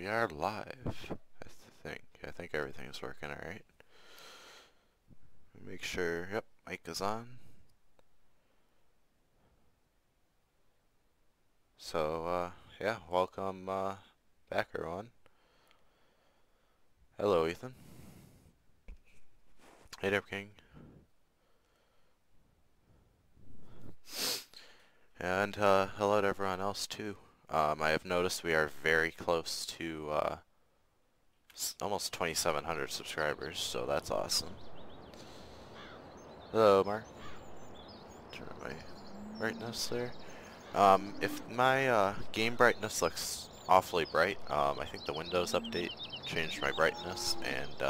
we are live, I think everything's working alright. Make sure, yep, mic is on. So, yeah, welcome back everyone. Hello Ethan. Hey there King. And hello to everyone else too. I have noticed we are very close to almost 2,700 subscribers, so that's awesome. Hello Mark. Turn on my brightness there. If my game brightness looks awfully bright, I think the Windows update changed my brightness, and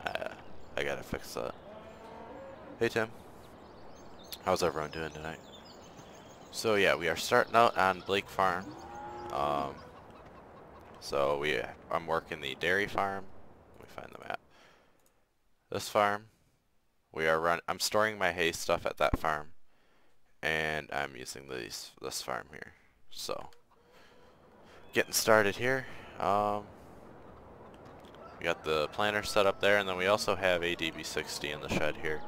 I gotta fix that. Hey Tim, how's everyone doing tonight? So yeah, we are starting out on Blake Farm. So I'm working the dairy farm. Let me find the map. This farm, I'm storing my hay stuff at that farm, and I'm using this farm here. So getting started here. We got the planter set up there, and then we also have a DB60 in the shed here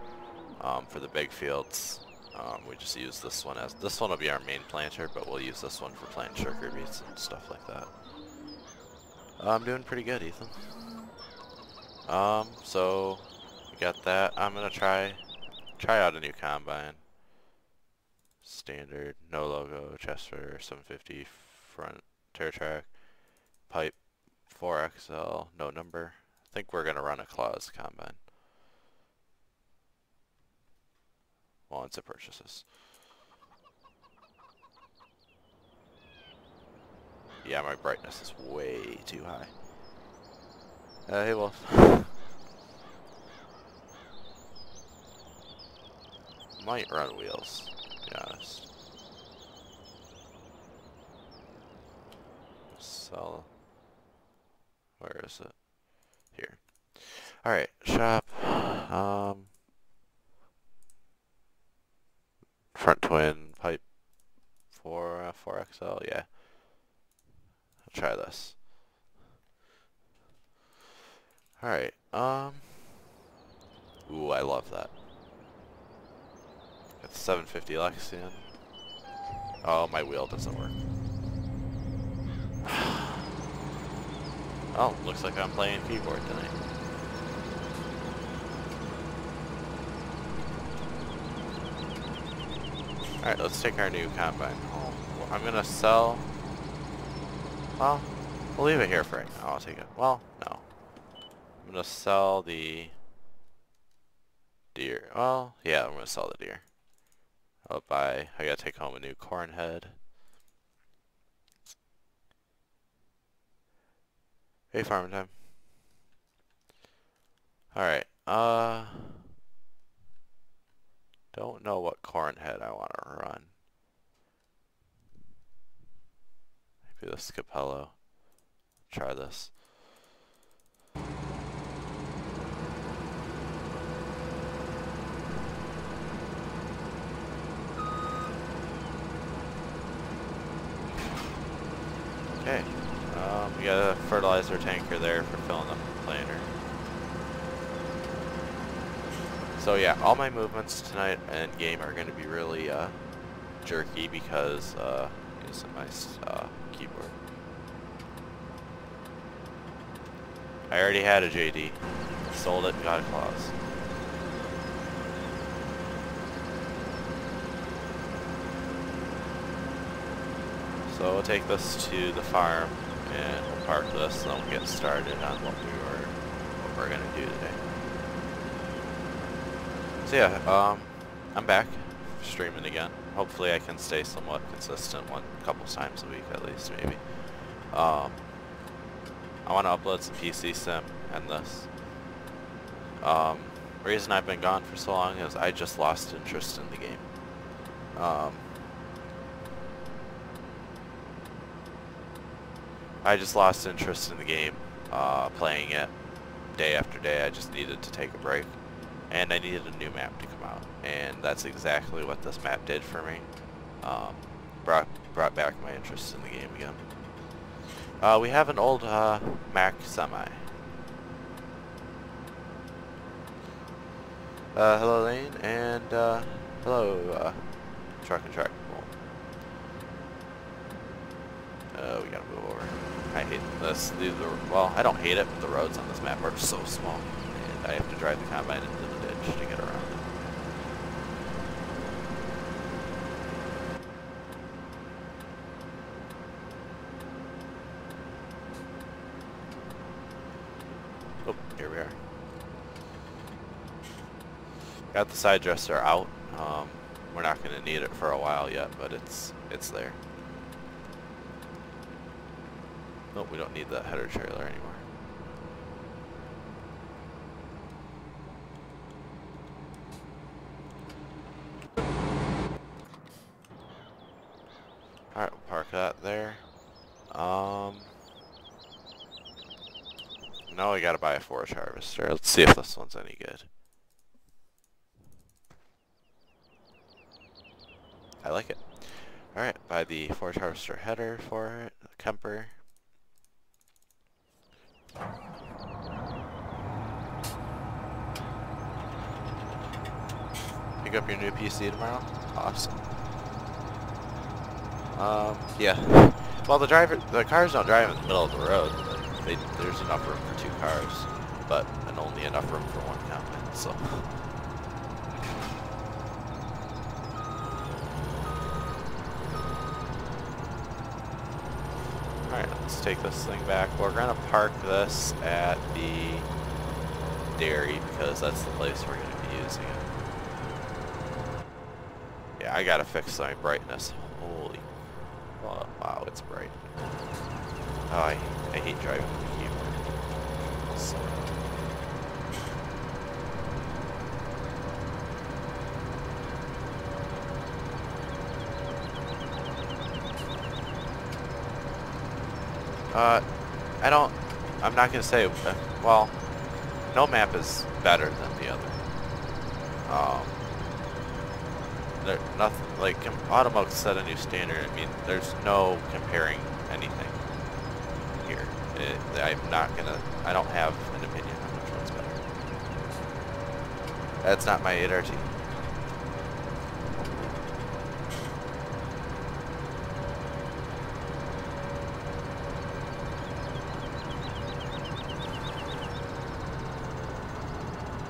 for the big fields. We just use this one will be our main planter, but we'll use this one for planting sugar beets and stuff like that. I'm doing pretty good, Ethan. So we got that. I'm gonna try out a new combine. Standard, no logo, Chester 750 front tear track, pipe 4XL, no number. I think we're gonna run a Claus combine once it purchases. Yeah, my brightness is way too high. Hey Wolf. Might run wheels, to be honest. Sell. Where is it? Here. Alright, shop. Front twin pipe 4XL, yeah. I'll try this. Alright, ooh, I love that. Got the 750 Lexion. Oh, my wheel doesn't work. Oh, looks like I'm playing keyboard tonight. Alright, let's take our new combine. Oh, I'm gonna sell. Well, we'll leave it here for right now. I'll take it. Well, no. I'm gonna sell the deer. Well, yeah, I'm gonna sell the deer. I gotta take home a new corn head. Hey, farming time. Alright, don't know what corn head I want to run. Maybe this Capello. Try this. Okay, we got a fertilizer tanker there for filling up the planter. So yeah, all my movements tonight and game are going to be really jerky because using my keyboard. I already had a JD, sold it and got a Claus. So we'll take this to the farm and we'll park this and then we'll get started on what we're gonna do today. So yeah, I'm back streaming again. Hopefully I can stay somewhat consistent a couple times a week at least, maybe. I want to upload some PC Sim and this. The reason I've been gone for so long is I just lost interest in the game. I just lost interest in the game, playing it day after day. I just needed to take a break. And I needed a new map to come out. And that's exactly what this map did for me. Brought back my interest in the game again. We have an old Mac semi. Hello Lane, and hello Truck and Track. We gotta move over. I hate this. Well, I don't hate it, but the roads on this map are so small, and I have to drive the combine into the ditch to get around. Oh, here we are. Got the side dresser out. We're not going to need it for a while yet, but it's there. Nope, we don't need that header trailer anymore. Alright, we'll park that there. Now we gotta buy a forage harvester. Let's see if this one's any good. I like it. Alright, buy the forage harvester header for it, the Kemper. Pick up your new PC tomorrow? Awesome. Yeah. Well, the cars don't drive in the middle of the road. There's enough room for 2 cars, but and only enough room for 1 combine, so. Alright, let's take this thing back. We're gonna park this at the dairy because that's the place we're gonna be using it. Yeah, I gotta fix my brightness. Holy. Oh, wow, it's bright. Oh, I hate driving with the keyboard. So. I'm not gonna say, well, no map is better than the other. Nothing, like, Automotive set a new standard. I mean, there's no comparing anything here. I don't have an opinion on which one's better. That's not my 8RT.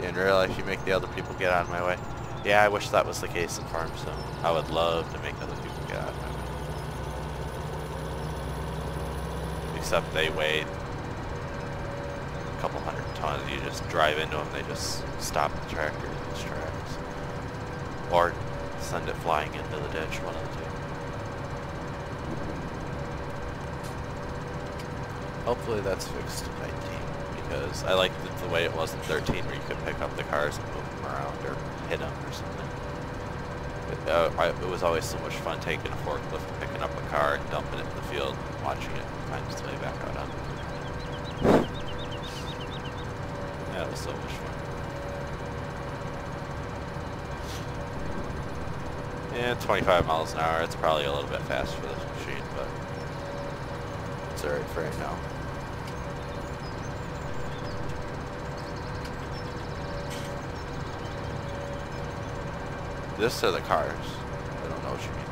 In real life, you make the other people get out of my way. Yeah, I wish that was the case in Farm Sim. I would love to make other people get out of my way. Except they weigh a couple hundred tons. You just drive into them, they just stop the tractor in its tracks. Or send it flying into the ditch, one of the two. Hopefully that's fixed in 19, because I liked it the way it was in 13, where you could pick up the cars and move them around, or hit them or something. It was always so much fun taking a forklift, picking up a car, and dumping it in the field, and watching it find its way back out on. Yeah, it was so much fun. Yeah, 25 miles an hour, it's probably a little bit fast for this machine, but it's alright for right now. This are the cars. I don't know what you mean.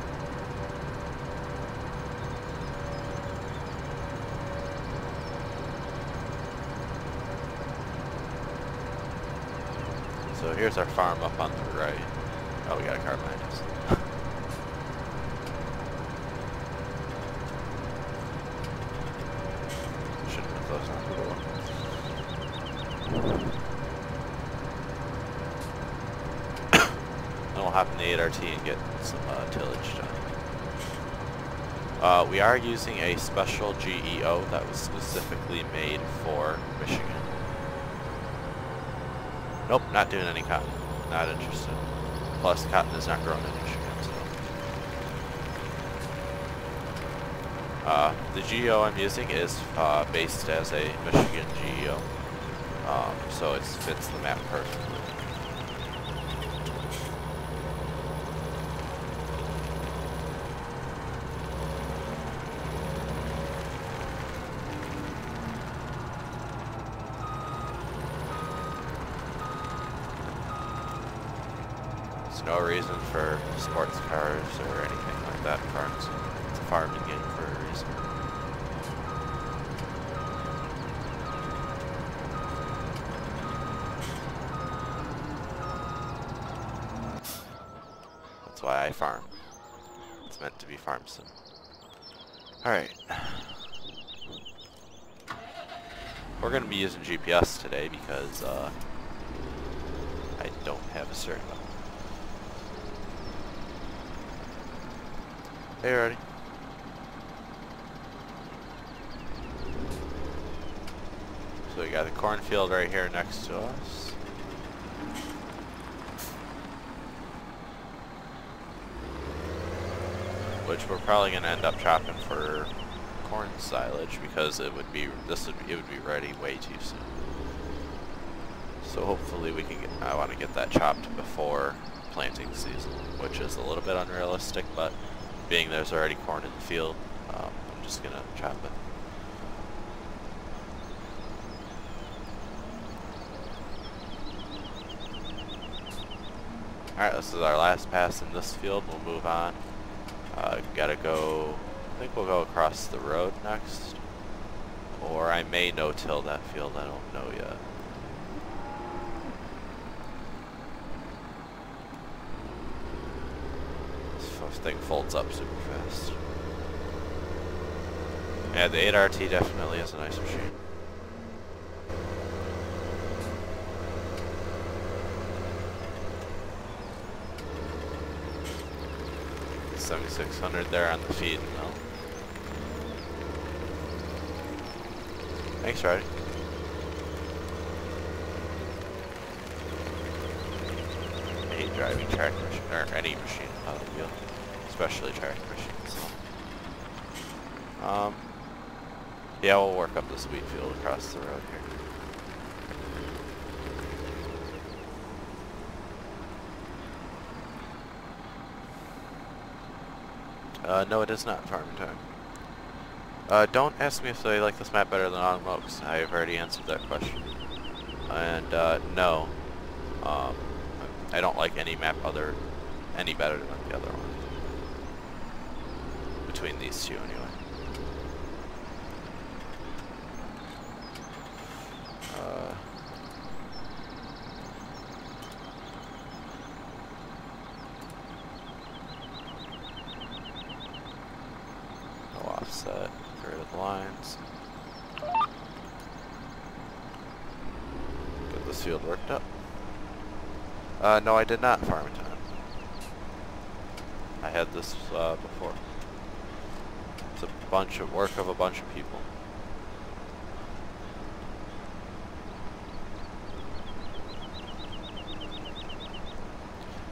So here's our farm up on the right. Oh, we got a car behind us. Shouldn't have closed on the door. Then we'll hop in the 8RT and get some tillage done. We are using a special GEO that was specifically made for Michigan. Nope, not doing any cotton. Not interested. Plus, cotton is not grown in Michigan, so. The GEO I'm using is based as a Michigan GEO, so it fits the map perfectly. no reason for sports cars or anything like that in farms. It's a farming game for a reason. That's why I farm. It's meant to be farm sim. Alright. We're going to be using GPS today because I don't have a steering wheel. Hey, ready? So we got a cornfield right here next to us. Which we're probably going to end up chopping for corn silage because it would be ready way too soon. So hopefully we can get, I want to get that chopped before planting season, which is a little bit unrealistic, but being there's already corn in the field, I'm just gonna chop it. Alright, this is our last pass in this field. We'll move on. Gotta go, I think we'll go across the road next. Or I may no-till that field, I don't know yet. This thing folds up super fast. Yeah, the 8RT definitely is a nice machine. $7,600 there on the feed mill. Thanks, Roddy. I hate driving tractor machine, or any machine out of the wheel, especially tractor machines. Yeah, we'll work up this wheat field across the road here. No, it is not farming time. Don't ask me if I like this map better than Autumn Oaks. I have already answered that question. And, no. I don't like any map any better than the other one. Between these two, anyway. Offset, get rid of the lines. Get this field worked up. No, I did not farm in time. I had this before. It's a bunch of work of a bunch of people.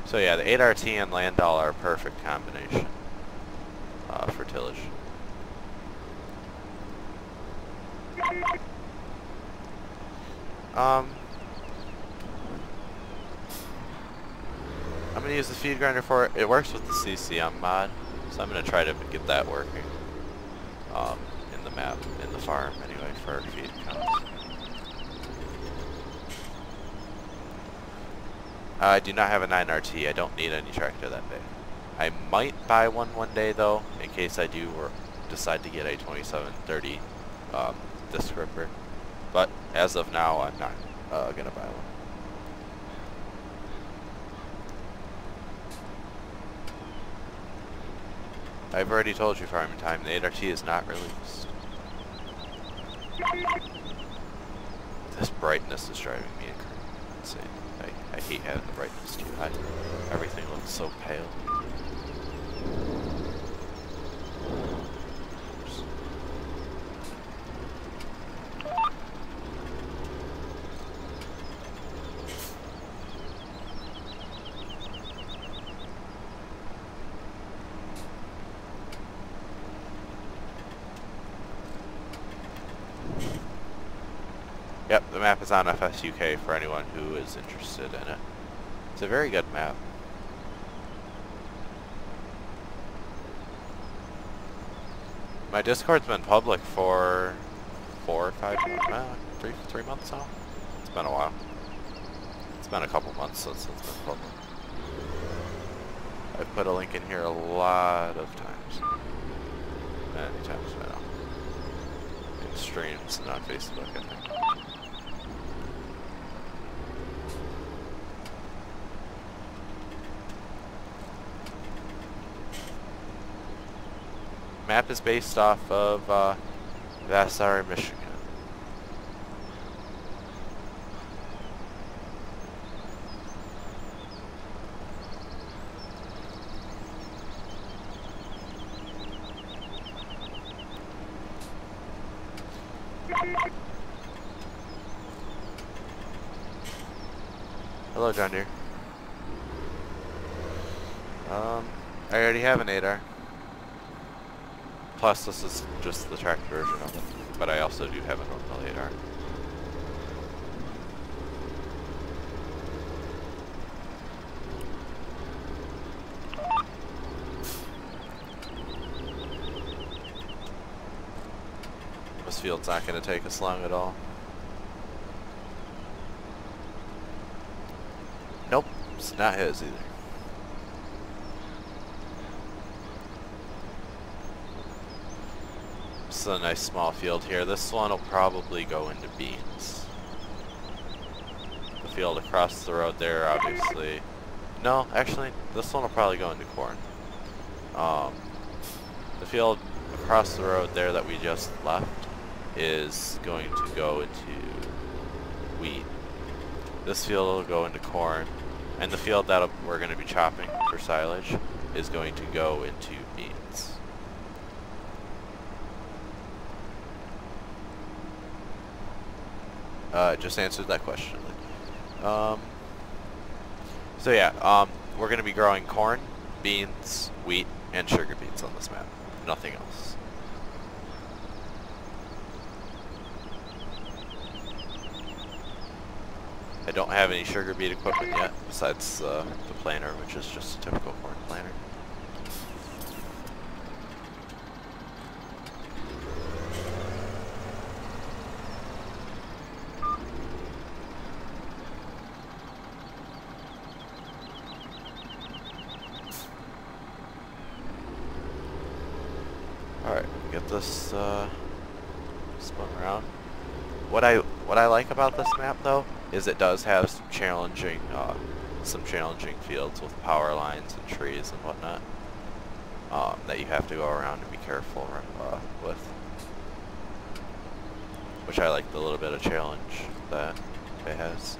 So yeah, the 8RT and Landau are a perfect combination for tillage. I'm going to use the feed grinder for it. It works with the CCM mod, so I'm going to try to get that working in the map, in the farm anyway, for feed counts. I do not have a 9RT. I don't need any tractor that big. I might buy one day though, in case I do decide to get a 2730 disc ripper. But as of now, I'm not gonna buy one. I've already told you farming time, the 8RT is not released. This brightness is driving me insane. I hate having the brightness too high. Everything looks so pale. Yep, the map is on FS UK for anyone who is interested in it. It's a very good map. My Discord's been public for 4 or 5 months, 3 months now. It's been a while. It's been a couple months since it's been public. I've put a link in here a lot of times. Many times now. In streams and on Facebook, I think. Map is based off of Vassar, Michigan. Hello, John Deere. I already have an 8R. Plus, this is just the tracked version of it. But I also do have a normal 8R. This field's not going to take us long at all. Nope, it's not his either. This is a nice small field here. This one will probably go into beans. The field across the road there, obviously. No, actually, this one will probably go into corn. The field across the road there that we just left is going to go into wheat. This field will go into corn, and the field that we're going to be chopping for silage is going to go into beans. Just answered that question. So yeah, we're going to be growing corn, beans, wheat, and sugar beets on this map. Nothing else. I don't have any sugar beet equipment yet, besides the planter, which is just a typical corn planter. Alright, get this spun around. What I like about this map though is it does have some challenging fields with power lines and trees and whatnot that you have to go around and be careful with. Which I like the little bit of challenge that it has.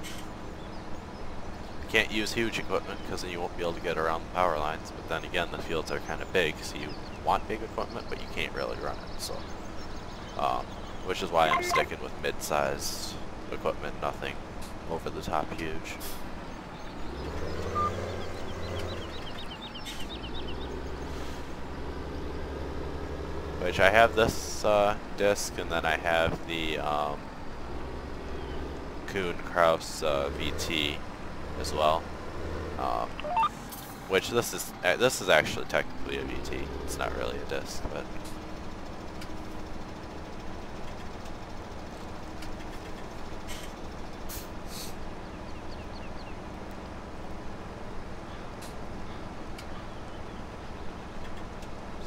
You can't use huge equipment because then you won't be able to get around the power lines, but then again the fields are kind of big, so you want big equipment but you can't really run it, so which is why I'm sticking with mid-sized equipment, nothing over the top huge. Which I have this disc, and then I have the Kuhn Krause VT as well. Which this is actually technically a VT. It's not really a disc, but.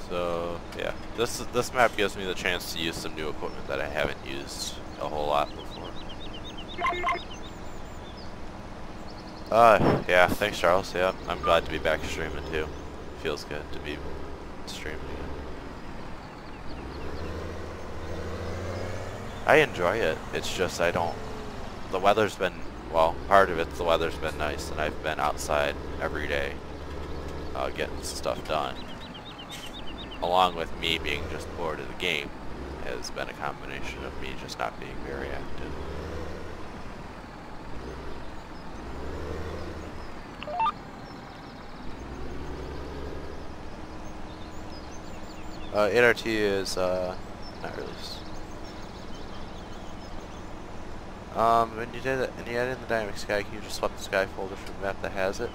So yeah, this map gives me the chance to use some new equipment that I haven't used a whole lot before. Yeah, thanks Charles. Yeah, I'm glad to be back streaming too. Feels good to be streaming again. I enjoy it. It's just the weather's been, well, part of it's the weather's been nice, and I've been outside every day getting stuff done. Along with me being just bored of the game, has been a combination of me just not being very active. ART is not released. When you did it, and you added in the dynamic sky, can you just swap the sky folder from the map that has it?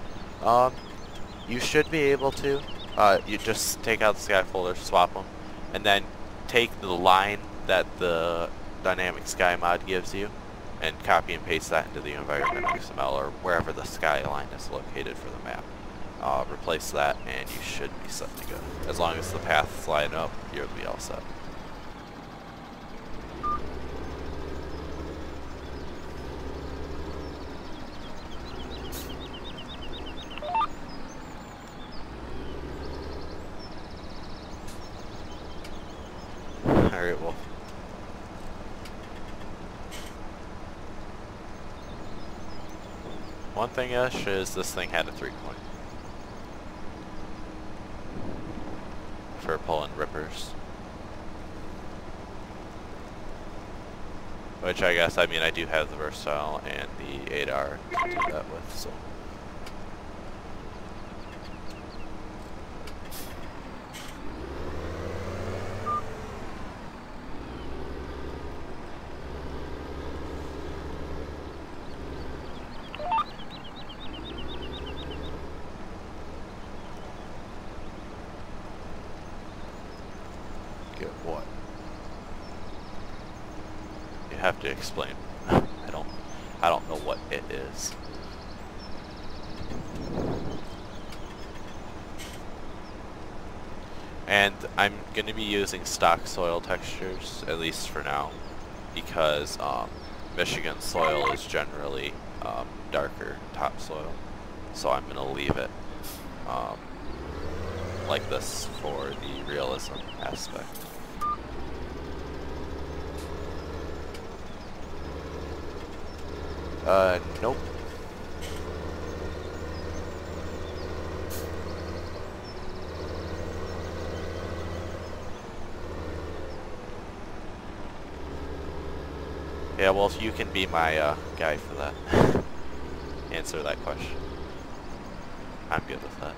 You should be able to. You just take out the sky folder, swap them, and then take the line that the dynamic sky mod gives you, and copy and paste that into the environment XML or wherever the sky line is located for the map. replace that, and you should be set to go. As long as the paths line up, you'll be all set. Alright, well. One thing-ish is this thing had a 3-point. For pulling rippers. Which I guess, I mean, I do have the versatile and the 8R to do that with, so. Get what? You have to explain. I don't know what it is. And I'm going to be using stock soil textures, at least for now, because Michigan soil is generally darker topsoil, so I'm going to leave it like this for the realism aspect. Nope. Yeah, well, if you can be my guy for that, answer that question. I'm good with that.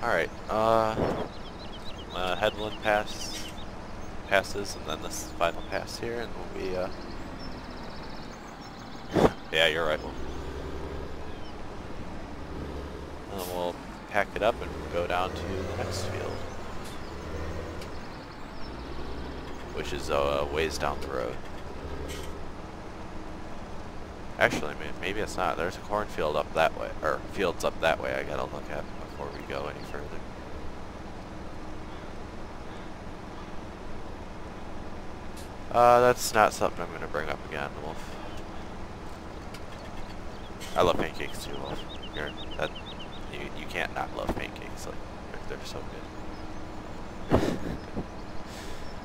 Alright, headland passes, and then this final pass here, and we'll be, yeah, you're right, and we'll pack it up and go down to the next field, which is, ways down the road. Actually, maybe it's not. There's a cornfield up that way, or fields up that way I gotta look at before we go any further. That's not something I'm gonna bring up again, Wolf. I love pancakes too, Wolf. You can't not love pancakes, like they're so good.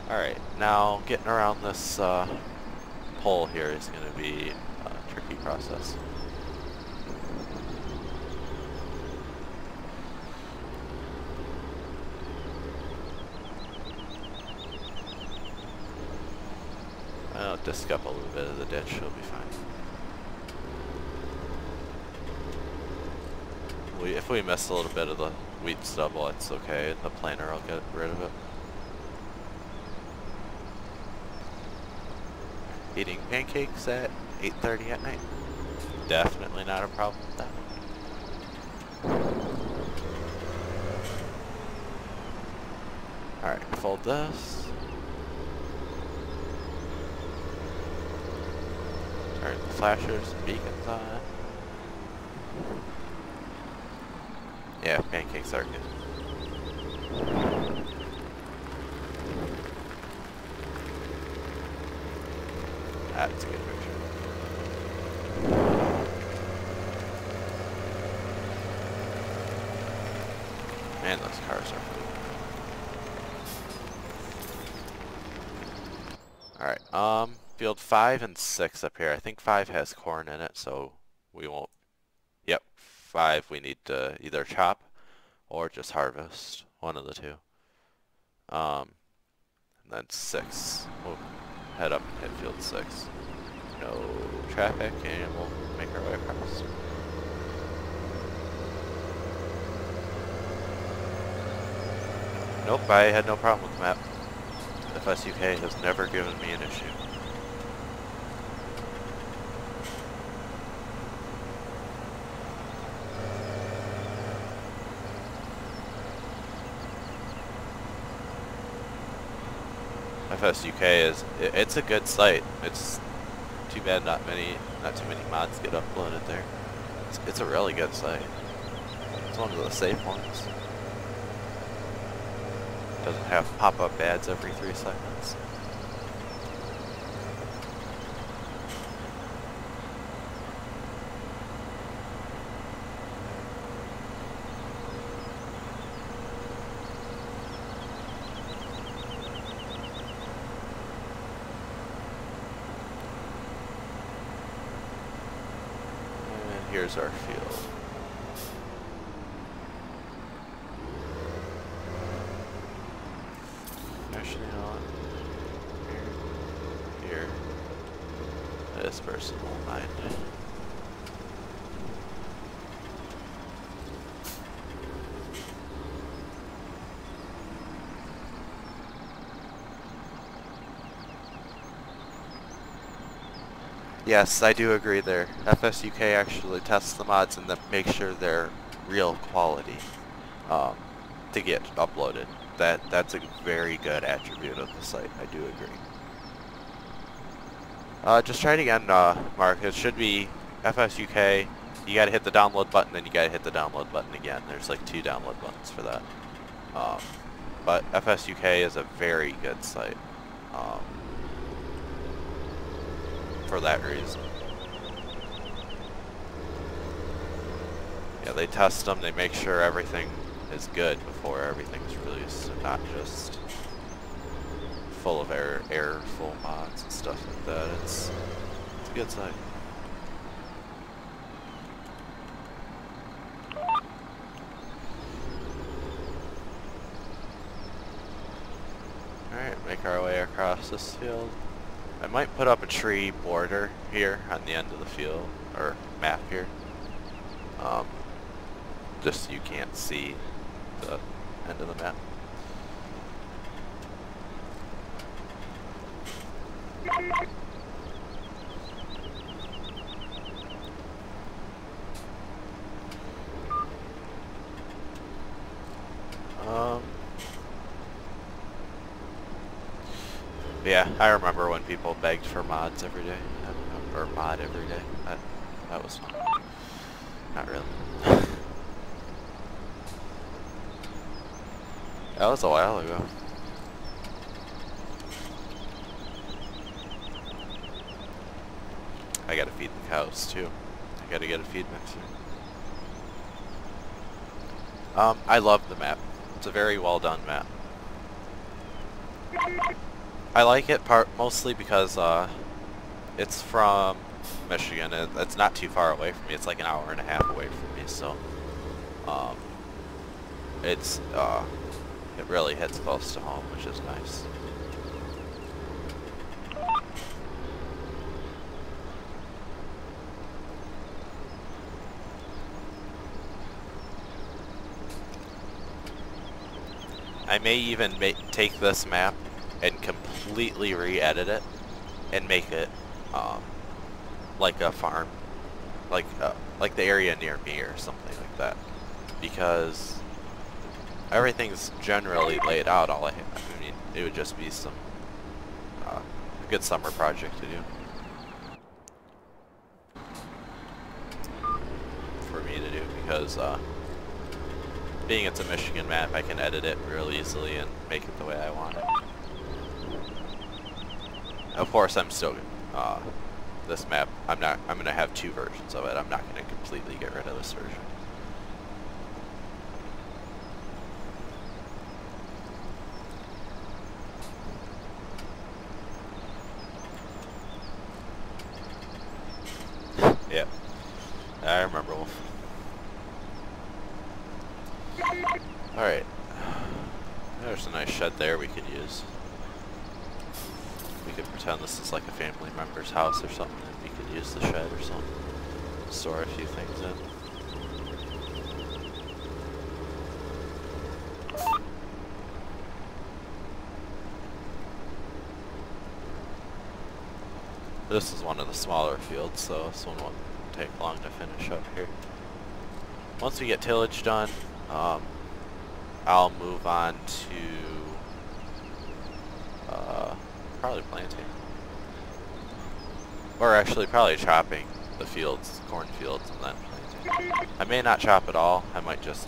Alright, now getting around this pole here is gonna be a tricky process. I'll disc up a little bit of the ditch, it'll be fine. If we miss a little bit of the wheat stubble, it's okay. The planer will get rid of it. Eating pancakes at 8:30 at night? Definitely not a problem with that. Alright, fold this. Turn the flashers and beacons on. Yeah, pancakes are good. That's a good picture. Man, those cars are cool. Alright, field 5 and 6 up here. I think 5 has corn in it, so we won't... Yep, 5 we need to either chop or just harvest. One of the two. And then 6. We'll head up and hit field 6. No traffic, and we'll make our way across. Nope, I had no problem with the map. FSUK has never given me an issue. FSUK is, it's a good site. It's too bad not too many mods get uploaded there. It's a really good site. It's one of the safe ones. Doesn't have pop-up ads every 3 seconds. Here's our field. Actually, you know what? Here. This person won't mind. Yes, I do agree there. FSUK actually tests the mods and then make sure they're real quality to get uploaded. That's a very good attribute of the site. I do agree. Just try it again, Mark. It should be FSUK. You gotta hit the download button, then you gotta hit the download button again. There's like 2 download buttons for that. But FSUK is a very good site. For that reason. Yeah, they test them, they make sure everything is good before everything's released, and not just full of errorful mods and stuff like that. It's a good site. Alright, make our way across this field. I might put up a tree border here on the end of the field, or map here. Just so you can't see the end of the map. Yeah, I remember when people begged for mods every day, or mod every day. That was fun. Not really. That was a while ago. I gotta feed the cows too. I gotta get a feed mixer. I love the map. It's a very well done map. I like it mostly because it's from Michigan. It's not too far away from me. It's like an hour and a half away from me, so it really hits close to home, which is nice. I may even take this map and completely re-edit it and make it like a farm, like the area near me or something like that, because everything's generally laid out. I mean, it would just be some a good summer project to do for me to do, because being it's a Michigan map, I can edit it real easily and make it the way I want it. Of course, I'm still this map. I'm gonna have 2 versions of it. I'm not gonna completely get rid of this version. Yeah, I remember Wolf. Alright, there's a nice shed there we could use. We could pretend this is like a family member's house or something, and we could use the shed or something. Store a few things in. This is one of the smaller fields, so this one won't take long to finish up here. Once we get tillage done, I'll move on to probably planting. Or actually probably chopping the fields, cornfields, and then planting. I may not chop at all. I might just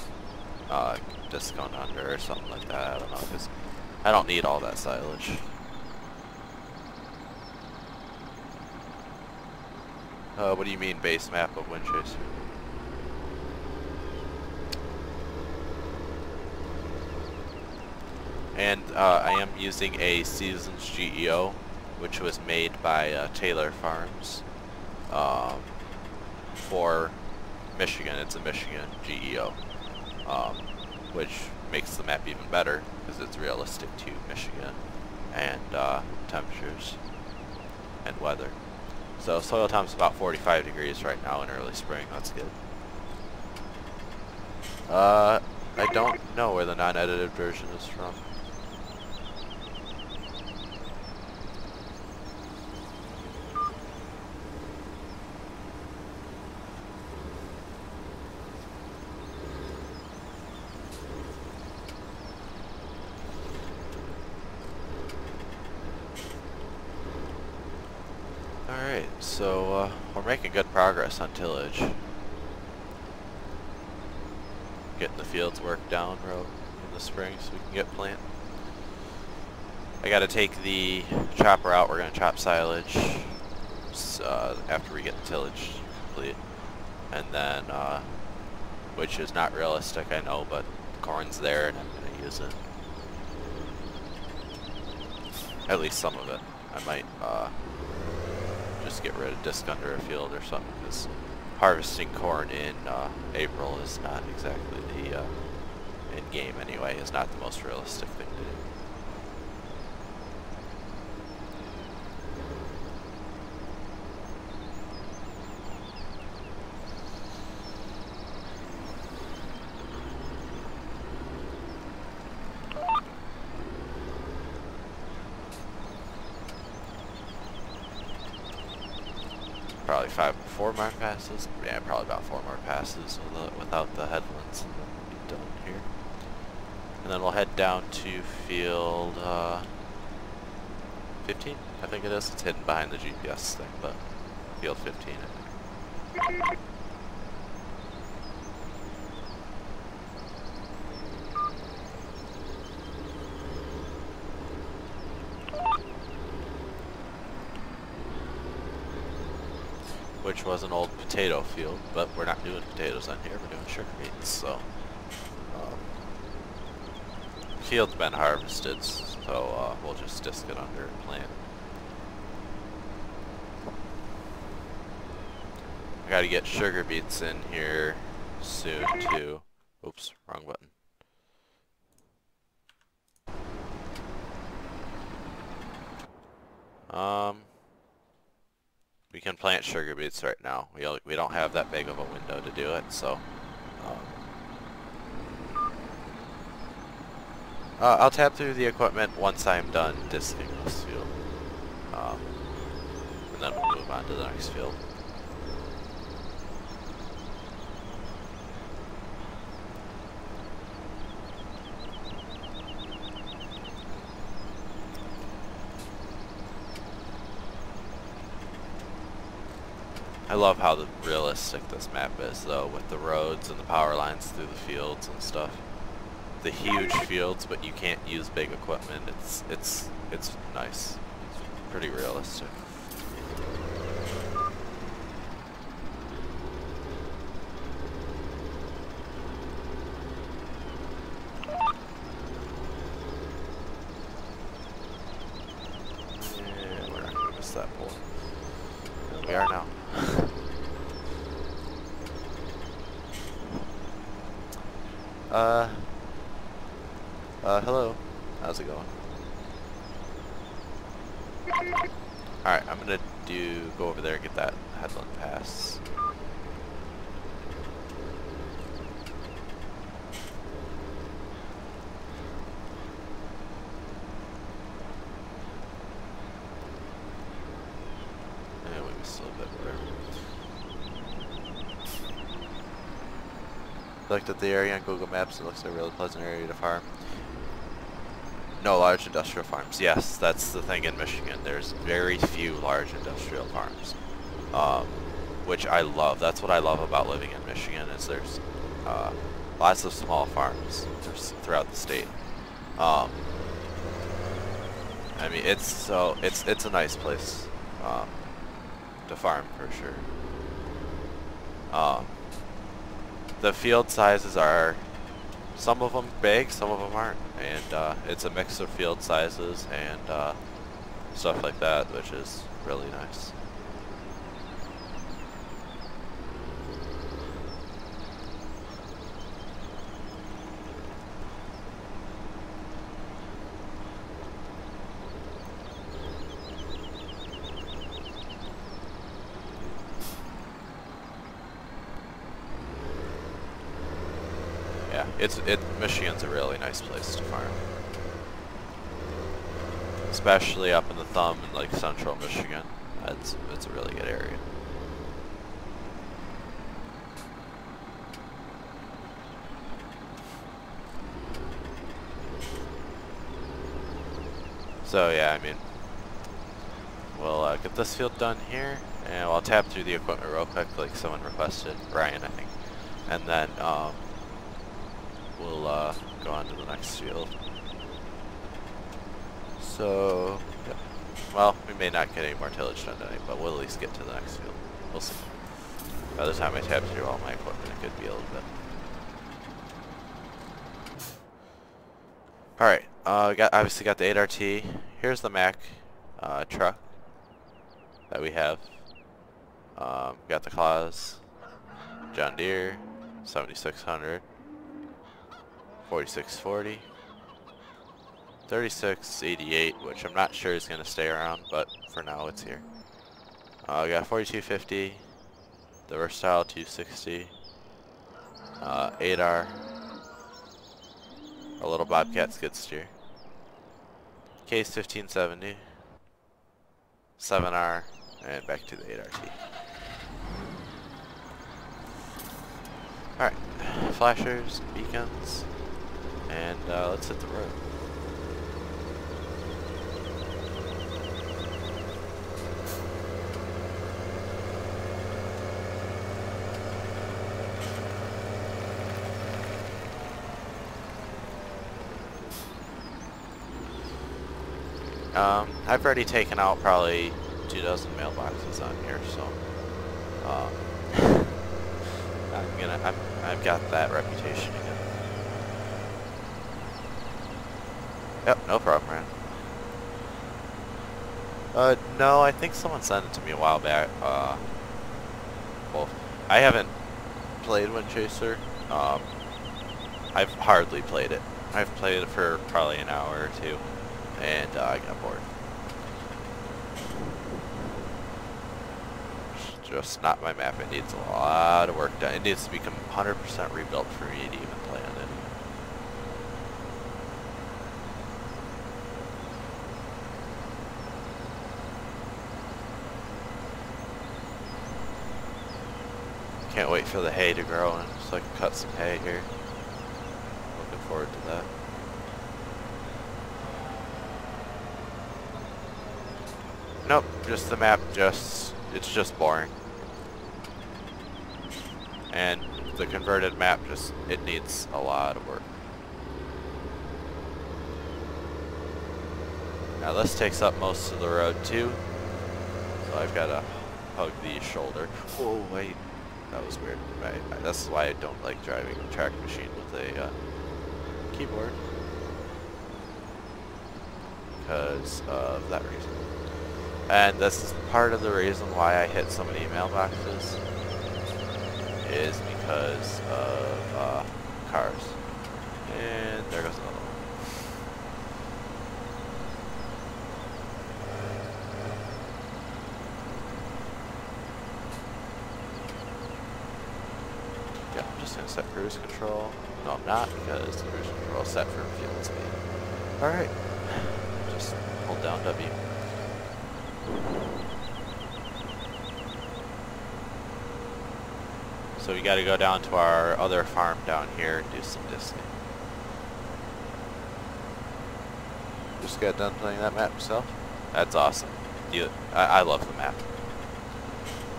discount under or something like that. I don't know, because I don't need all that silage. What do you mean base map of Windchaser? And I am using a Seasons GEO, which was made by Taylor Farms for Michigan. It's a Michigan GEO, which makes the map even better because it's realistic to Michigan and temperatures and weather. So soil temp's about 45 degrees right now in early spring. That's good. I don't know where the non-edited version is from. Alright, so we're making good progress on tillage. Getting the fields worked down in the spring so we can get planting. I gotta take the chopper out. We're gonna chop silage after we get the tillage complete. And then, which is not realistic, I know, but corn's there and I'm gonna use it. At least some of it. I might, just get rid of disc under a field or something, because harvesting corn in April is not exactly the in game anyway, is not the most realistic thing to do. Probably 4 more passes. Yeah, probably about 4 more passes without the headlands, and then we'll be done here. And then we'll head down to field 15, I think it is. It's hidden behind the GPS thing, but field 15, I think. Which was an old potato field, but we're not doing potatoes on here, we're doing sugar beets, so field's been harvested, so we'll just disc it under and plant. I gotta get sugar beets in here soon too. Oops, wrong button. We can plant sugar beets right now. We don't have that big of a window to do it, so I'll tab through the equipment once I'm done disking this field, and then we'll move on to the next field. I love how realistic this map is, though, with the roads and the power lines through the fields and stuff. The huge fields, but you can't use big equipment. It's nice. It's pretty realistic. Yeah, we're not gonna miss that pole. There we are now. Hello. How's it going? Alright, I'm gonna go over there and get that headland pass. And we missed a little bit, whatever. Looked at the area on Google Maps, it looks like a really pleasant area to farm. No large industrial farms. Yes, that's the thing in Michigan. There's very few large industrial farms, which I love. That's what I love about living in Michigan is there's lots of small farms throughout the state. I mean, it's a nice place to farm for sure. The field sizes are, some of them big, some of them aren't, and it's a mix of field sizes and stuff like that, which is really nice. Yeah, Michigan's a really nice place to farm. Especially up in the thumb in like central Michigan. It's a really good area. So yeah, I mean, we'll get this field done here, and I'll tap through the equipment real quick like someone requested, Ryan I think. And then we'll go on to the next field. So, yeah. Well, we may not get any more tillage done today, but we'll at least get to the next field. We'll see. By the time I tap through all my equipment, it could be a little bit. Alright, obviously got the 8RT. Here's the Mack truck that we have. Got the Claus, John Deere, 7600. 4640, 3688, which I'm not sure is going to stay around, but for now it's here. We got 4250, the Versatile 260, 8R, a little Bobcat skid steer, Case 1570, 7R, and back to the 8RT. Alright, flashers, beacons. And let's hit the road. I've already taken out probably 2 dozen mailboxes on here, so I've got that reputation again. Yep, no problem, man. No, I think someone sent it to me a while back. Well, I haven't played Windchaser. I've hardly played it. I've played it for probably an hour or two, and I got bored. It's just not my map. It needs a lot of work done. It needs to become 100% rebuilt for me to even play on it. Can't wait for the hay to grow and so I can cut some hay here. Looking forward to that. Nope, just the map, it's just boring. And the converted map it needs a lot of work. Now this takes up most of the road too. So I've got to hug the shoulder. Oh wait. That was weird. That's why I don't like driving a track machine with a keyboard. Because of that reason. And this is part of the reason why I hit so many mailboxes. Is because of cars. And there goes another one. Yeah, I'm just going to set cruise control. No, I'm not, because the cruise control is set for fuel speed. Alright. Just hold down W. So we got to go down to our other farm down here and do some disking. Just got done playing that map myself. That's awesome. I love the map.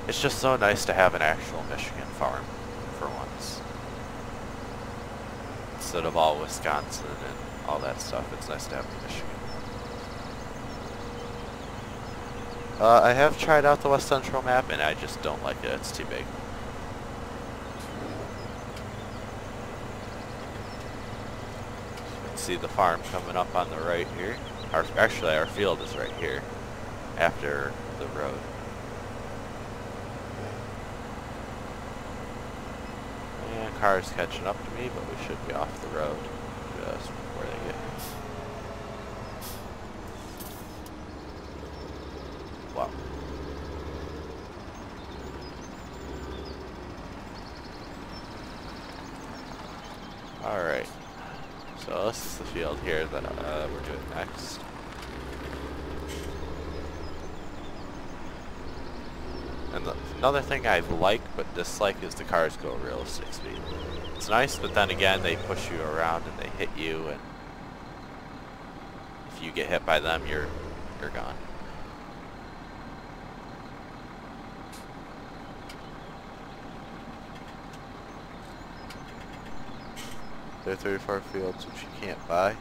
It's just so nice to have an actual Michigan farm for once. Instead of all Wisconsin and all that stuff, it's nice to have Michigan. I have tried out the West Central map and I just don't like it. It's too big. You can see the farm coming up on the right here. Actually, our field is right here after the road. And cars catching up to me, but we should be off the road just before they get here. Wow. Alright. So this is the field here that we're doing next. And another thing I like but dislike is the cars go realistic speed. It's nice, but then again they push you around and they hit you, and if you get hit by them, you're gone. There are 34 fields which you can't buy.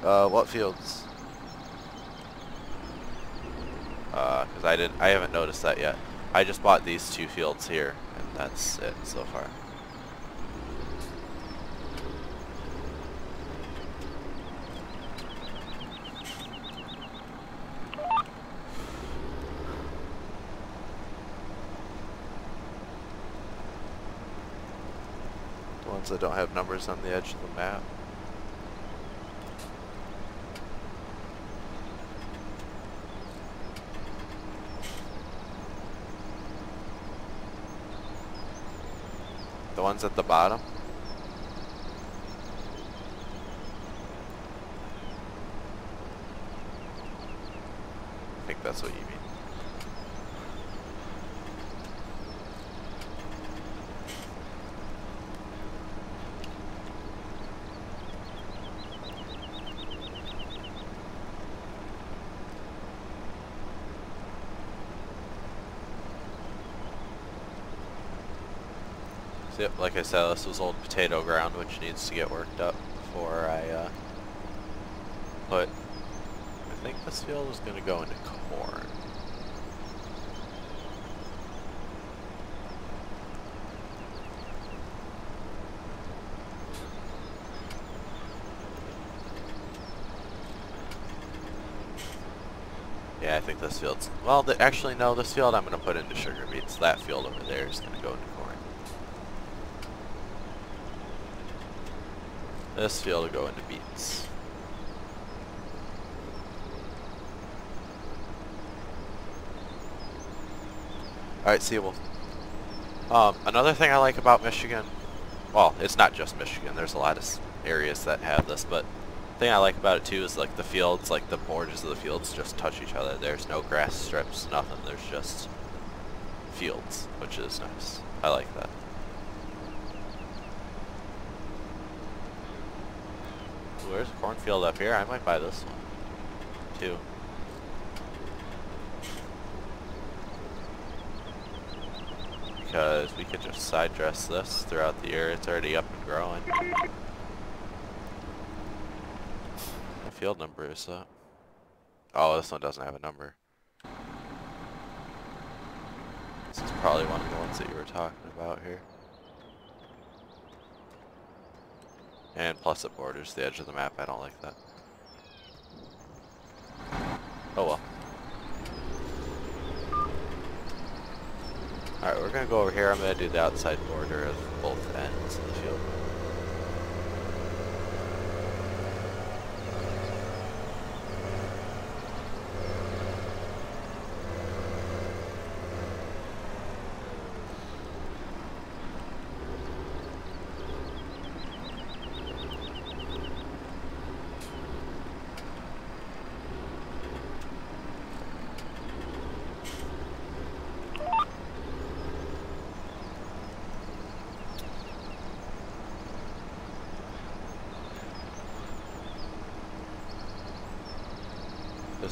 What fields? Because I haven't noticed that yet. I just bought these 2 fields here, and that's it so far. The ones that don't have numbers on the edge of the map. The ones at the bottom? I think that's what you mean. So, yep, like I said, this was old potato ground, which needs to get worked up before I put. I think this field is going to go into corn. Yeah, I think this field's, well, actually no, this field I'm going to put into sugar beets. That field over there is going to go into corn. This field will go into beets. Alright, see, well, another thing I like about Michigan, well, it's not just Michigan, there's a lot of areas that have this, but the thing I like about it too is like the fields, like the borders of the fields just touch each other. There's no grass strips, nothing, there's just fields, which is nice. I like that. Ooh, there's a cornfield up here, I might buy this one, too. Because we could just side dress this throughout the year. It's already up and growing. What field number is that? Oh, this one doesn't have a number. This is probably one of the ones that you were talking about here. And plus it borders the edge of the map. I don't like that. Oh well. Alright, we're going to go over here. I'm going to do the outside border of both ends of the field.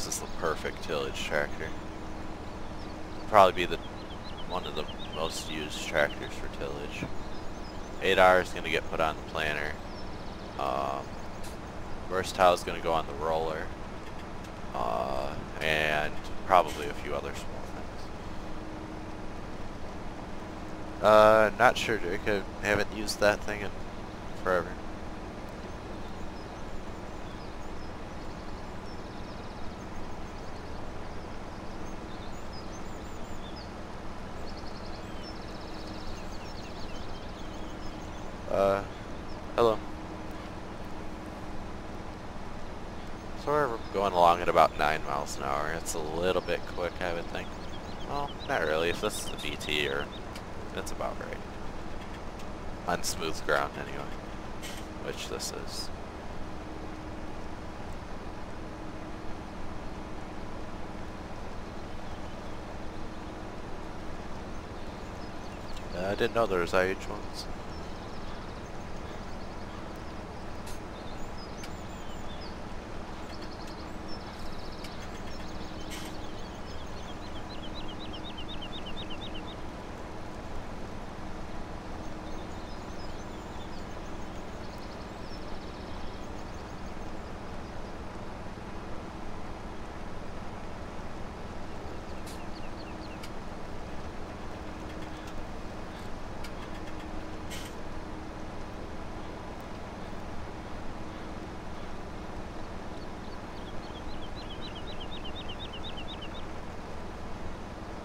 this is the perfect tillage tractor. Probably be one of the most used tractors for tillage. 8R is going to get put on the planter. Versatile is going to go on the roller. And probably a few other small things. Not sure, Jake. I haven't used that thing in forever. Hello. So we're going along at about 9 miles an hour. It's a little bit quick, I would think. Well, not really. If this is the BT, that's about right. On smooth ground, anyway. Which this is. I didn't know there was IH ones.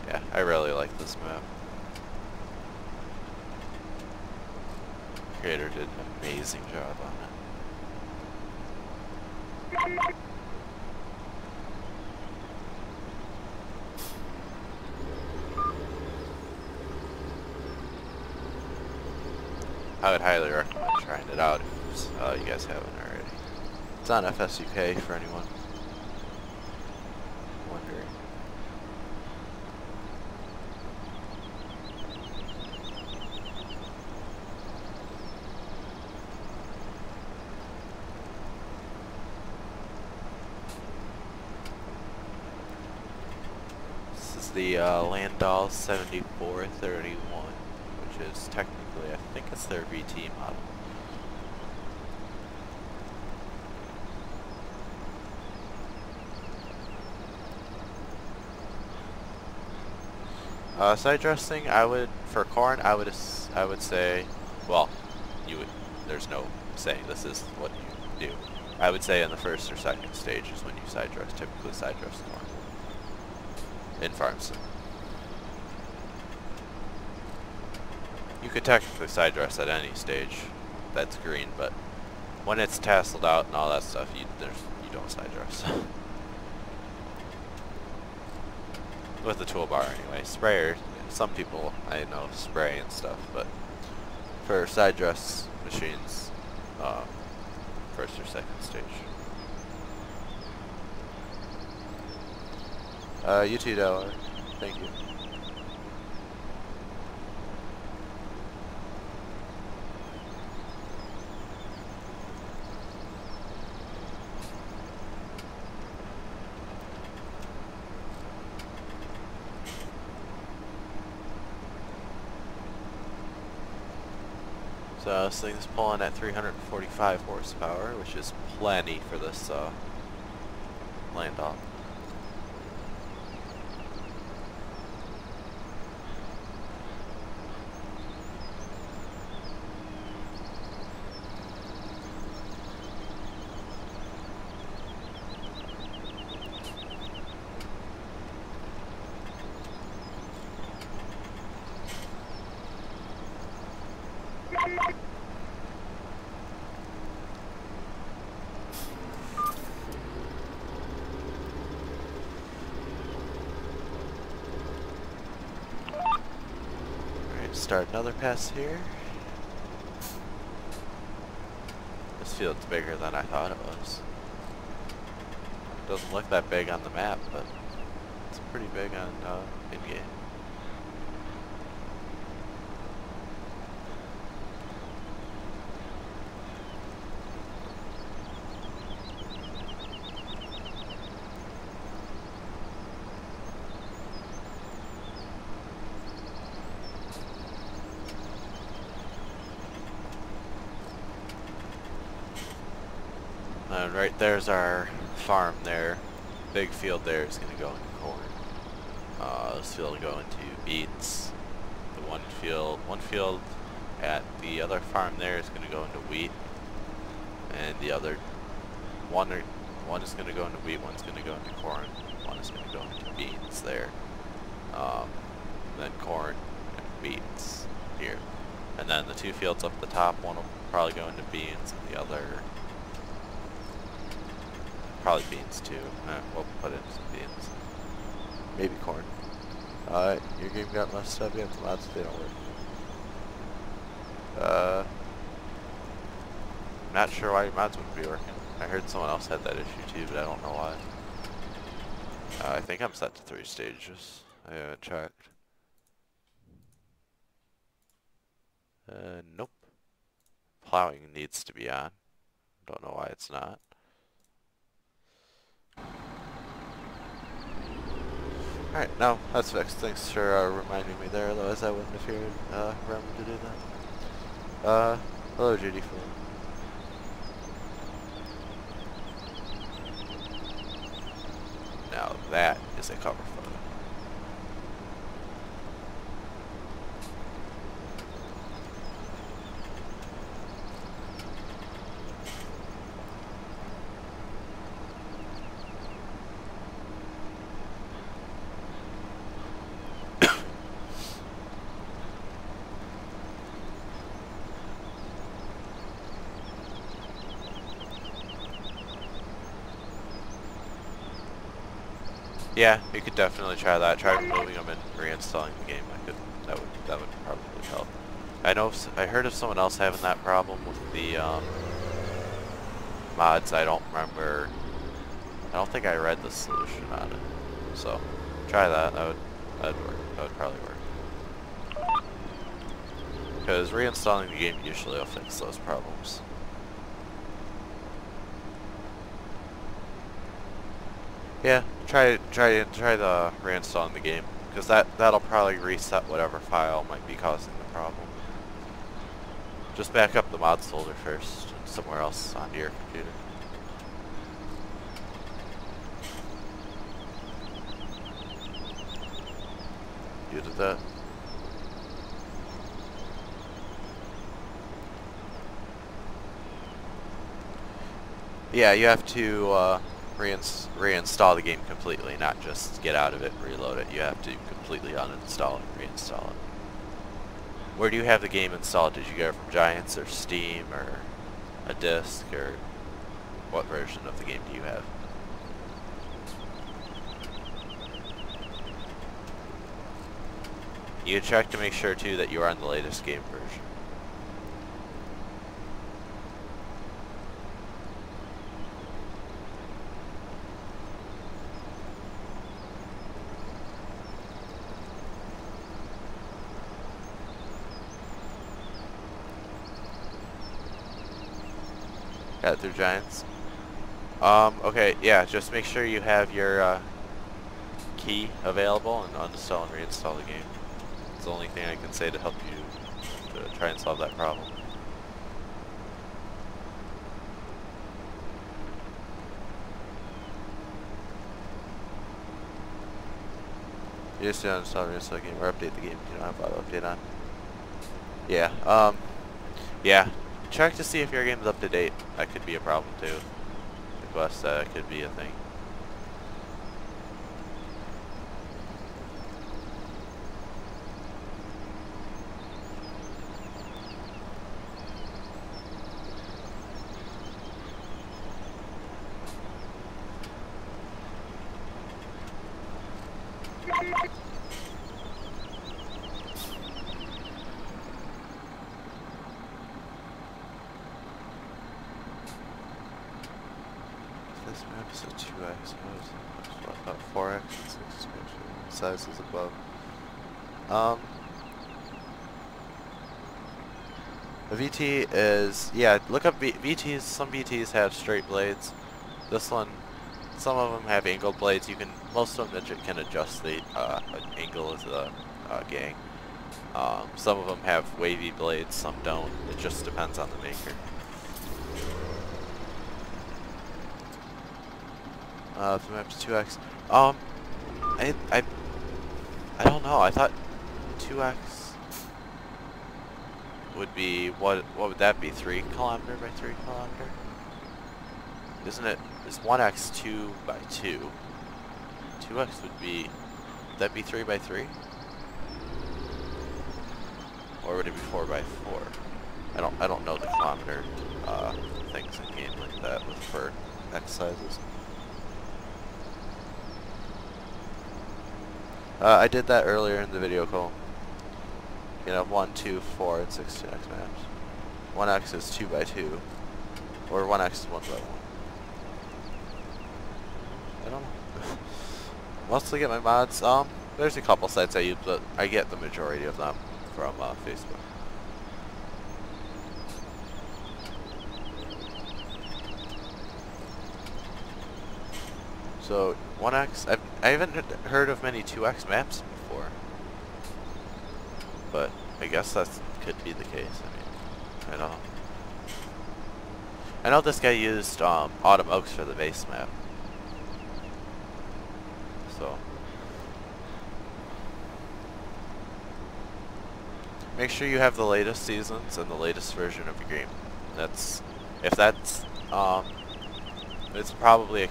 Yeah, I really like this map. Creator did an amazing job on it. I would highly recommend trying it out if you guys haven't already. It's on FS UK for anyone wondering. This is the Landau 7431, which is technically, I think it's their VT model. Side dressing, for corn, I would say, well, there's no saying this is what you do. I would say in the first or second stage is when you side dress, typically side dress corn. In farms. You could technically side dress at any stage that's green, but when it's tasseled out and all that stuff, you don't side dress. With the toolbar anyway. Sprayer, some people I know spray and stuff, but for side dress machines, first or second stage. You too, Delaware. Thank you. So this thing's pulling at 345 horsepower, which is plenty for this Landau. Start another pass here. This field's bigger than I thought it was. Doesn't look that big on the map, but it's pretty big on in-game. And right there's our farm there. Big field there is going to go into corn. This field will go into beets. The one field at the other farm there is going to go into wheat. And the other one is going to go into wheat, one's going to go into corn, one is going to go into beans there. Then corn and beets here. And then the two fields up the top, one will probably go into beans and the other probably beans too. We'll put in some beans. Maybe corn. Your game got messed up. You have the mods, they don't work. I'm not sure why your mods wouldn't be working. I heard someone else had that issue too, but I don't know why. I think I'm set to 3 stages. I haven't checked. Nope. Plowing needs to be on. Don't know why it's not. Alright, no, that's fixed. Thanks for reminding me there, otherwise I wouldn't have remembered to do that. Hello GD4. Now that is a cover photo. Yeah, you could definitely try that. Try removing them and reinstalling the game. That would probably help. I heard of someone else having that problem with the mods. I don't remember. I don't think I read the solution on it. So try that. That'd work. That would probably work. Because reinstalling the game usually will fix those problems. Yeah, try the reinstalling the game, because that'll probably reset whatever file might be causing the problem. Just back up the mods folder first and somewhere else onto your computer. You did that? Yeah, you have to reinstall the game completely, not just get out of it and reload it. You have to completely uninstall and reinstall it. Where do you have the game installed? Did you get it from Giants or Steam or a disc, or what version of the game do you have? You check to make sure too that you are on the latest game version. Got it through Giants. Okay, yeah, just make sure you have your key available and uninstall and reinstall the game. It's the only thing I can say to help you to try and solve that problem. You just uninstall and reinstall the game or update the game if you don't have auto update on. Yeah, yeah. Check to see if your game is up to date. That could be a problem too. Request that could be a thing. This map is a 2x, about 4x and 6 sizes above. The VT is, yeah, look up VTs. Some VTs have straight blades. This one, some of them have angled blades. Most of them can adjust the angle of the gang. Some of them have wavy blades, some don't. It just depends on the maker. The map's 2x. I don't know. I thought 2x would be what would that be? 3 kilometer by 3 kilometer? Isn't it? Is 1x 2 by 2? 2x would be that be 3 by 3? Or would it be 4 by 4? I don't know the kilometer things in game like that with for X sizes. I did that earlier in the video call. You know, 1, 2, 4, and 16x maps. 1x is 2 by 2, or 1x is 1 by 1. I don't know. Mostly get my mods. There's a couple sites I use, but I get the majority of them from Facebook. So 1x, I haven't heard of many 2x maps before, but I guess that could be the case. I mean, I don't know. I know this guy used Autumn Oaks for the base map, so make sure you have the latest seasons and the latest version of your game. It's probably a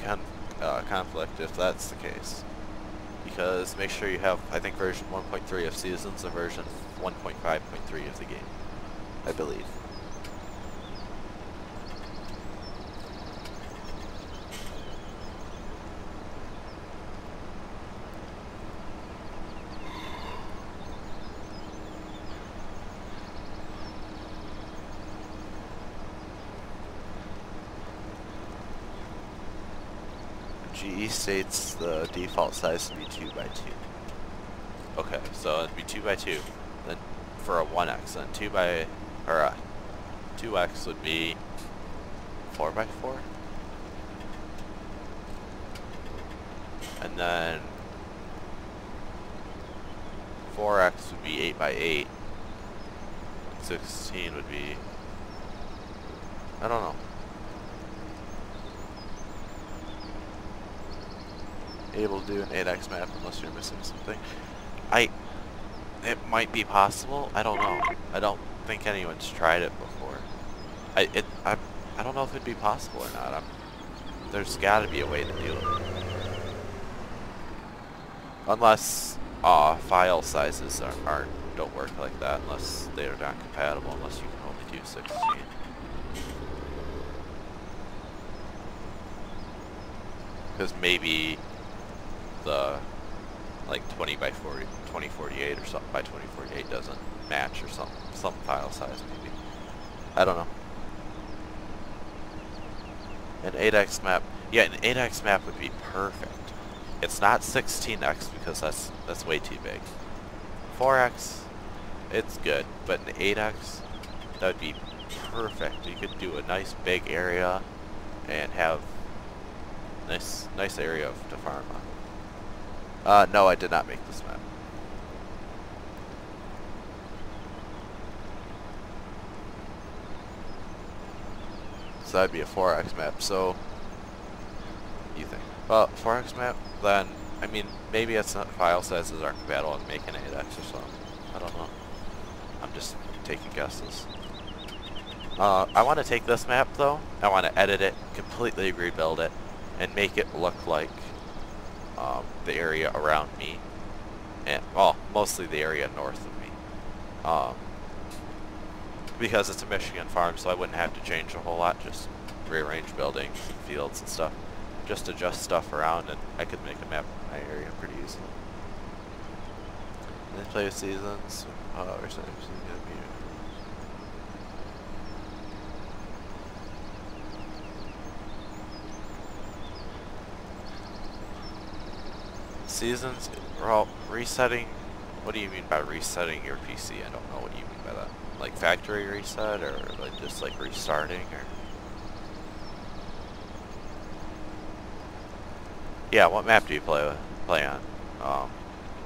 conflict if that's the case, because make sure you have, I think, version 1.3 of seasons and version 1.5.3 of the game, I believe. GE states the default size to be 2 by 2. Okay, so it'd be 2 by 2. Then for a 1x, then 2x would be 4 by 4. And then 4x would be 8 by 8. 16 would be, I don't know. Able to do an 8x map unless you're missing something. It might be possible. I don't know. I don't think anyone's tried it before. I don't know if it'd be possible or not. There's got to be a way to do it. Unless file sizes don't work like that, unless they are not compatible, unless you can only do 16. Because maybe the like 2048 or something by 2048 doesn't match, or some file size maybe. I don't know. An 8x map, yeah, an 8x map would be perfect. It's not 16x because that's way too big. 4x, it's good, but an 8x, that would be perfect. You could do a nice big area and have nice area to farm on. No, I did not make this map. So that'd be a 4x map. So, what do you think? Well, 4x map, then, I mean, maybe it's not, file sizes aren't compatible and make an 8x or something. I don't know. I'm just taking guesses. I want to take this map, though. I want to edit it, completely rebuild it, and make it look like the area around me, and well, mostly the area north of me, because it's a Michigan farm, so I wouldn't have to change a whole lot, just rearrange buildings and fields and stuff, just adjust stuff around, and I could make a map of my area pretty easily. And then play with seasons. Seasons, well, resetting, what do you mean by resetting your PC? I don't know what you mean by that. Like factory reset, or like just like restarting, or? Yeah, what map do you play on?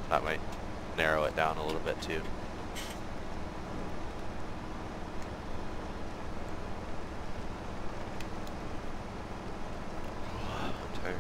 That might narrow it down a little bit too. I'm tired.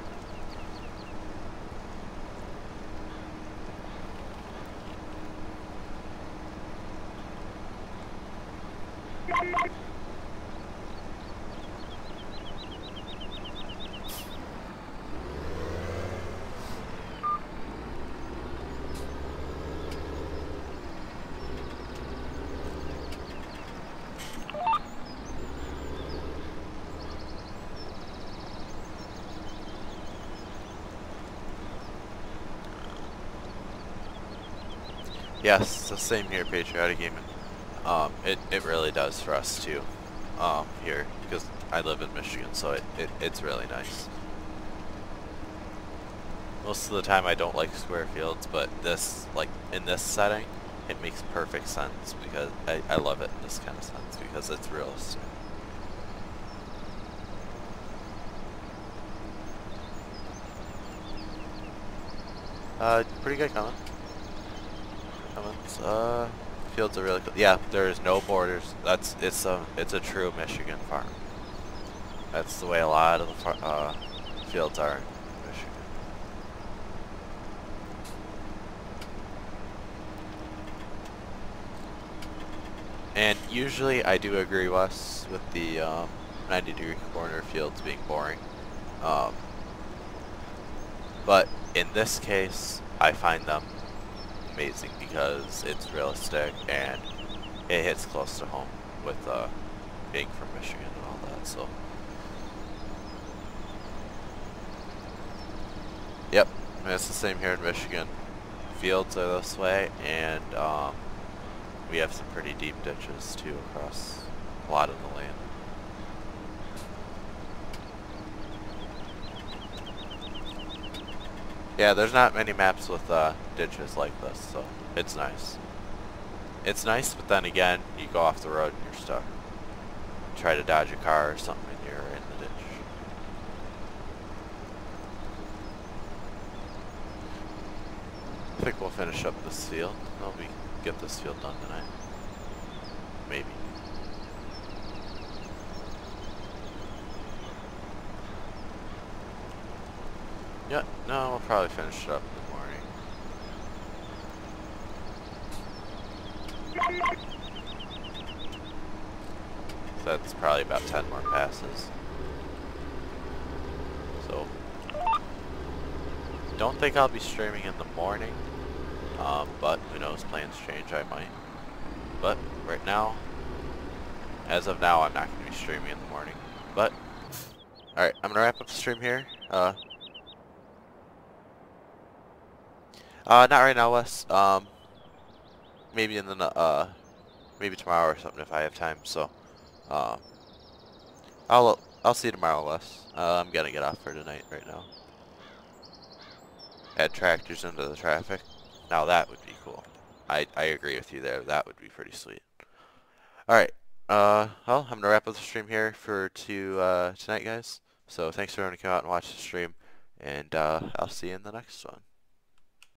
Yes, the same here, Patriotic Gaming. It really does for us too, here, because I live in Michigan, so it's really nice. Most of the time I don't like square fields, but this, like, in this setting, it makes perfect sense because I love it in this kind of sense because it's realistic. Pretty good comment. Comments. Fields are really cool. Yeah, there's no borders. It's a true Michigan farm. That's the way a lot of the fields are in Michigan. And usually I do agree, Wes, with the 90-degree corner fields being boring. But in this case, I find them amazing because it's realistic and it hits close to home with being from Michigan and all that. So, yep, and it's the same here in Michigan. Fields are this way, and we have some pretty deep ditches too across a lot of the land. Yeah, there's not many maps with ditches like this, so it's nice. It's nice, but then again, you go off the road and you're stuck. Try to dodge a car or something and you're in the ditch. I think we'll finish up this field. Well, we get this field done tonight. Maybe. Yeah, no, we'll probably finish it up in the morning. So that's probably about 10 more passes. So, don't think I'll be streaming in the morning, but who knows, plans change, I might. But right now, as of now, I'm not going to be streaming in the morning. But, alright, I'm going to wrap up the stream here. Not right now, Wes. Maybe in the maybe tomorrow or something if I have time. So, I'll see you tomorrow, Wes. I'm gonna get off for tonight right now. Add tractors into the traffic. Now that would be cool. I agree with you there. That would be pretty sweet. All right. Well, I'm gonna wrap up the stream here for tonight, guys. So thanks for everyone who came out and watched the stream, and I'll see you in the next one.